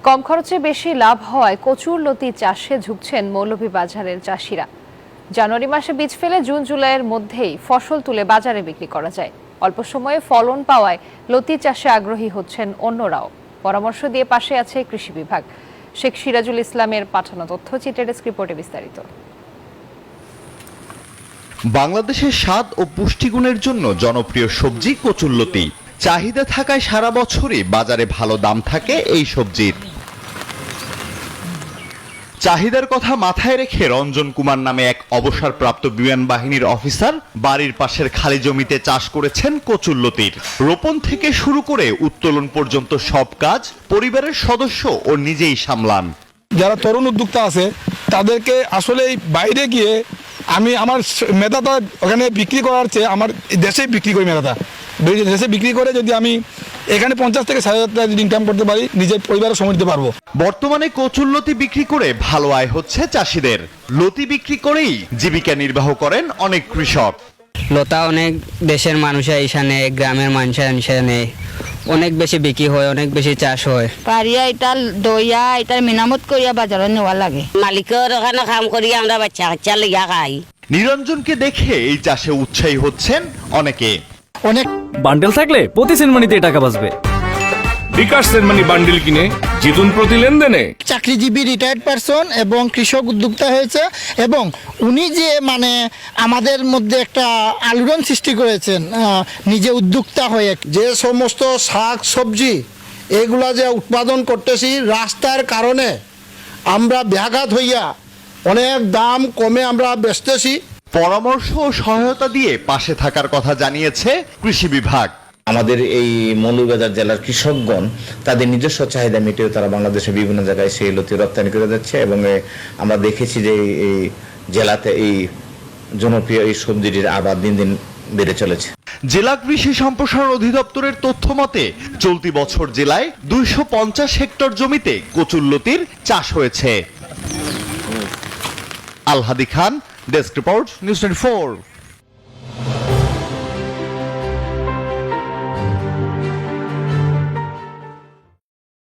কম খরচে বেশি লাভ হওয়ায় কচুরলতি চাষে ঝুঁকছেন মৌলভীবাজারের চাষিরা। জানুয়ারি মাসে বীজ ফেলে জুন জুলাইয়ের মধ্যেই ফসল তুলে বাজারে বিক্রি করা যায়। অল্প সময়ে ফলন পাওয়ায় লতি চাষে আগ্রহী হচ্ছেন অন্যরাও। পরামর্শ দিয়ে পাশে আছে কৃষি বিভাগ। শেখ সিরাজুল ইসলামের পাঠানো তথ্যচিত্রের ডেস্ক রিপোর্টে বিস্তারিত। বাংলাদেশের স্বাদ ও পুষ্টিগুণের জন্য জনপ্রিয় সবজি কচুরলতি। চাহিদা থাকায় সারা বছরই বাজারে ভালো দাম থাকে এই সবজির। চাহিদার কথা মাথায় রেখে রঞ্জন কুমার নামে এক অবসরপ্রাপ্ত বিমান বাহিনীর অফিসার বাড়ির পাশের খালি জমিতে চাষ করেছেন কচুরলতির। রোপণ থেকে শুরু করে উত্তোলন পর্যন্ত সব কাজ পরিবারের সদস্য ও নিজেই সামলান। যারা তরুণ উদ্যোক্তা আছে তাদেরকে আসলে বাইরে গিয়ে আমি আমার মেধাটা ওখানে বিক্রি করার চেয়ে আমার দেশে বিক্রি করি, মেধাটা দেশে বিক্রি করে যদি আমি এখানে 50 থেকে 60,000 টাকা যদি ইনকাম করতে পারি, নিজের পরিবারের সময় দিতে পারবো। বর্তমানে কচুরলতি বিক্রি করে ভালো আয় হচ্ছে চাষিদের। লতি বিক্রি করেই জীবিকা নির্বাহ করেন অনেক কৃষক। লতা অনেক দেশের মানুষের এখানে, গ্রামের মানুষের এখানে অনেক বেশি বিক্রি হয়, অনেক বেশি চাষ হয়। পারিয়া এটা দইয়া এটা মেনামত করিয়া বাজারে নেওয়া লাগে। মালিকের ওখানে কাম করি আমরা বাচ্চা কাচ্চা লিয়া খাই। নিরঞ্জনকে দেখে এই চাষে উৎসাহী হচ্ছেন অনেকে। অনেক বান্ডেল থাকলে প্রতি সেনমানিতে টাকা বাঁচবে। বিকাশ সেনমানি বান্ডেল কিনে জিতুন প্রতি লেনদেনে। চাকরিজীবী রিটায়ার্ড পারসন এবং কৃষক উদ্যোক্তা হয়েছে এবং উনি যে আমাদের মধ্যে একটা আলোড়ন সৃষ্টি করেছেন নিজে উদ্যোক্তা হয়ে। যে সমস্ত শাক সবজি এগুলা যে উৎপাদন করতেছি রাস্তার কারণে আমরা ব্যাঘাত হইয়া অনেক দাম কমে আমরা বেচতেছি। পরামর্শ ও সহায়তা দিয়ে পাশে থাকার কথা জানিয়েছে কৃষি বিভাগ। আমাদের এই মৌলভীবাজার জেলার কৃষকগণ তাদের নিজস্ব চাহিদা মিটিয়ে তারা বাংলাদেশের বিভিন্ন জায়গায় সেই লতি রপ্তানি করে যাচ্ছে এবং আমরা দেখেছি যে এই জেলাতে এই জনপ্রিয় এই সবজিটির আবাদ দিন দিন বেড়ে চলেছে। জেলা কৃষি সম্প্রসারণ অধিদপ্তরের তথ্য মতে চলতি বছর জেলায় 250 হেক্টর জমিতে কচুরলতির চাষ হয়েছে। আলহাদি খান, ডেস্ক রিপোর্ট, নিউজ 24।